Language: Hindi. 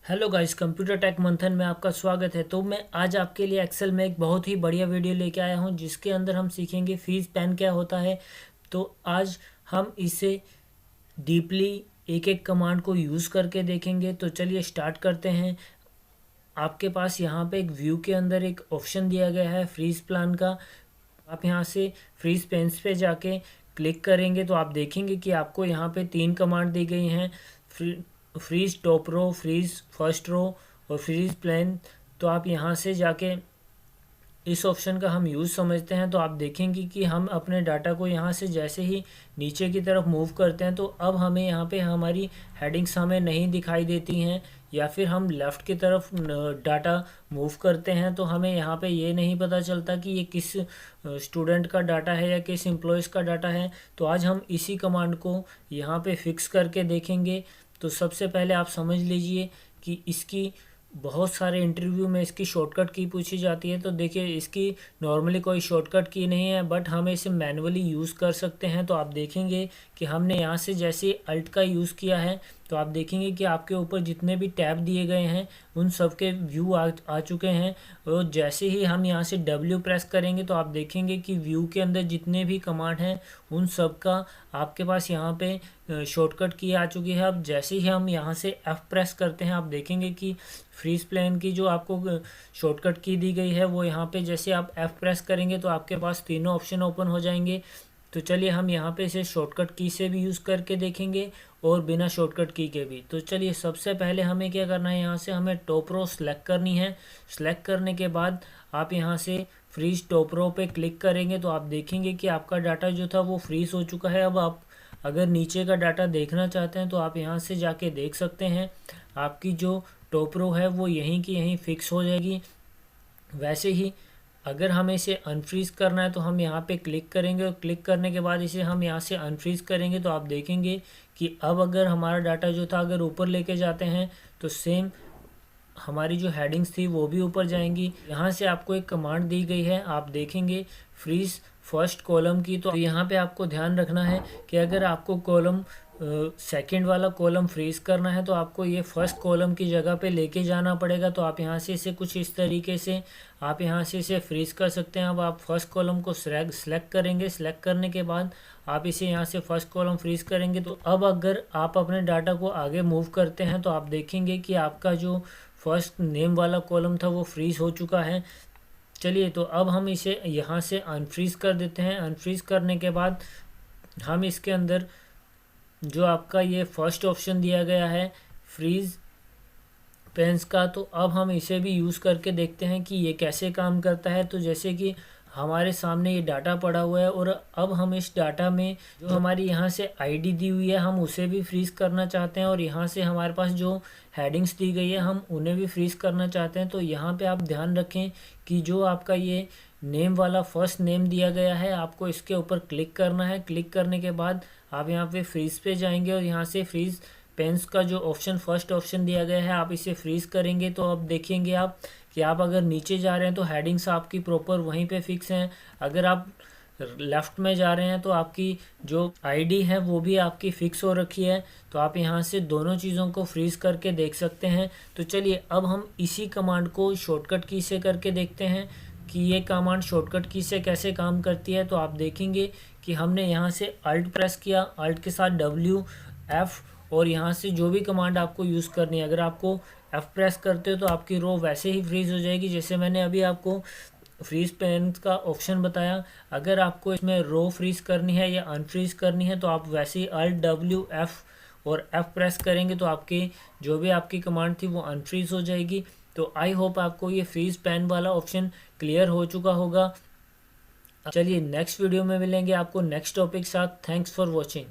हेलो गाइस, कंप्यूटर टेक मंथन में आपका स्वागत है। तो मैं आज आपके लिए एक्सेल में एक बहुत ही बढ़िया वीडियो लेके आया हूं जिसके अंदर हम सीखेंगे फ्रीज पैन क्या होता है। तो आज हम इसे डीपली एक एक कमांड को यूज़ करके देखेंगे। तो चलिए स्टार्ट करते हैं। आपके पास यहाँ पे एक व्यू के अंदर एक ऑप्शन दिया गया है फ्रीज प्लान का। आप यहाँ से फ्रीज पेन्स पे जाके क्लिक करेंगे तो आप देखेंगे कि आपको यहाँ पे 3 कमांड दी गई हैं, freeze top row, freeze first row और फ्रीज प्लेन। तो आप यहाँ से जाके इस ऑप्शन का हम यूज़ समझते हैं। तो आप देखेंगे कि हम अपने डाटा को यहाँ से जैसे ही नीचे की तरफ मूव करते हैं तो अब हमें यहाँ पे हमारी हेडिंग्स हमें नहीं दिखाई देती हैं, या फिर हम लेफ़्ट की तरफ डाटा मूव करते हैं तो हमें यहाँ पे ये नहीं पता चलता कि ये किस स्टूडेंट का डाटा है या किस एम्प्लॉयज़ का डाटा है। तो आज हम इसी कमांड को यहाँ पे फिक्स करके देखेंगे। तो सबसे पहले आप समझ लीजिए कि इसकी बहुत सारे इंटरव्यू में इसकी शॉर्टकट की पूछी जाती है। तो देखिए, इसकी नॉर्मली कोई शॉर्टकट की नहीं है, बट हम इसे मैनुअली यूज़ कर सकते हैं। तो आप देखेंगे कि हमने यहाँ से जैसे अल्ट का यूज़ किया है तो आप देखेंगे कि आपके ऊपर जितने भी टैब दिए गए हैं उन सब के व्यू आ चुके हैं। और जैसे ही हम यहाँ से W प्रेस करेंगे तो आप देखेंगे कि व्यू के अंदर जितने भी कमांड हैं उन सब का आपके पास यहाँ पे शॉर्टकट की आ चुकी है। अब जैसे ही हम यहाँ से F प्रेस करते हैं आप देखेंगे कि फ्रीज प्लेन की जो आपको शॉर्टकट की दी गई है वो यहाँ पे जैसे आप F प्रेस करेंगे तो आपके पास तीनों ऑप्शन ओपन हो जाएंगे। तो चलिए हम यहाँ पे इसे शॉर्टकट की से भी यूज़ करके देखेंगे और बिना शॉर्टकट की के भी। तो चलिए सबसे पहले हमें क्या करना है, यहाँ से हमें टॉप रो सेलेक्ट करनी है। सेलेक्ट करने के बाद आप यहाँ से फ्रीज टॉप रो पे क्लिक करेंगे तो आप देखेंगे कि आपका डाटा जो था वो फ्रीज हो चुका है। अब आप अगर नीचे का डाटा देखना चाहते हैं तो आप यहाँ से जाके देख सकते हैं, आपकी जो टॉप रो है वो यहीं की यहीं फिक्स हो जाएगी। वैसे ही अगर हमें इसे अनफ्रीज़ करना है तो हम यहाँ पे क्लिक करेंगे और क्लिक करने के बाद इसे हम यहाँ से अनफ्रीज़ करेंगे तो आप देखेंगे कि अब अगर हमारा डाटा जो था अगर ऊपर लेके जाते हैं तो सेम हमारी जो हेडिंग्स थी वो भी ऊपर जाएंगी। यहाँ से आपको एक कमांड दी गई है, आप देखेंगे फ्रीज फर्स्ट कॉलम की। तो यहाँ पे आपको ध्यान रखना है कि अगर आपको कॉलम सेकंड वाला कॉलम फ्रीज करना है तो आपको ये फर्स्ट कॉलम की जगह पे लेके जाना पड़ेगा। तो आप यहाँ से इसे कुछ इस तरीके से आप यहाँ से इसे फ्रीज कर सकते हैं। अब आप फर्स्ट कॉलम को सेलेक्ट करेंगे। सेलेक्ट करने के बाद आप इसे यहाँ से फर्स्ट कॉलम फ्रीज करेंगे। तो अब अगर आप अपने डाटा को आगे मूव करते हैं तो आप देखेंगे कि आपका जो फर्स्ट नेम वाला कॉलम था वो फ्रीज हो चुका है। चलिए, तो अब हम इसे यहाँ से अनफ्रीज कर देते हैं। अनफ्रीज करने के बाद हम इसके अंदर जो आपका ये फर्स्ट ऑप्शन दिया गया है फ्रीज पेन्स का, तो अब हम इसे भी यूज़ करके देखते हैं कि ये कैसे काम करता है। तो जैसे कि हमारे सामने ये डाटा पड़ा हुआ है और अब हम इस डाटा में जो हमारी यहाँ से आईडी दी हुई है हम उसे भी फ्रीज़ करना चाहते हैं, और यहाँ से हमारे पास जो हेडिंग्स दी गई है हम उन्हें भी फ्रीज़ करना चाहते हैं। तो यहाँ पे आप ध्यान रखें कि जो आपका ये नेम वाला फर्स्ट नेम दिया गया है आपको इसके ऊपर क्लिक करना है। क्लिक करने के बाद आप यहाँ पे फ्रीज़ पे जाएंगे और यहाँ से फ्रीज़ पेन्स का जो ऑप्शन फर्स्ट ऑप्शन दिया गया है आप इसे फ्रीज़ करेंगे। तो अब देखेंगे आप कि आप अगर नीचे जा रहे हैं तो हेडिंग्स आपकी प्रॉपर वहीं पे फिक्स हैं। अगर आप लेफ़्ट में जा रहे हैं तो आपकी जो आईडी है वो भी आपकी फ़िक्स हो रखी है। तो आप यहाँ से दोनों चीज़ों को फ्रीज़ करके देख सकते हैं। तो चलिए अब हम इसी कमांड को शॉर्टकट की से करके देखते हैं कि ये कमांड शॉर्टकट की से कैसे काम करती है। तो आप देखेंगे कि हमने यहाँ से अल्ट प्रेस किया, अल्ट के साथ W F, और यहाँ से जो भी कमांड आपको यूज़ करनी है, अगर आपको F प्रेस करते हो तो आपकी रो वैसे ही फ्रीज़ हो जाएगी जैसे मैंने अभी आपको फ्रीज पेन का ऑप्शन बताया। अगर आपको इसमें रो फ्रीज करनी है या अनफ्रीज करनी है तो आप वैसे ही अल्ट W F और F प्रेस करेंगे तो आपकी जो भी आपकी कमांड थी वो अनफ्रीज हो जाएगी। तो आई होप आपको ये फ्रीज पेन वाला ऑप्शन क्लियर हो चुका होगा। चलिए नेक्स्ट वीडियो में मिलेंगे आपको नेक्स्ट टॉपिक साथ। Thanks for watching.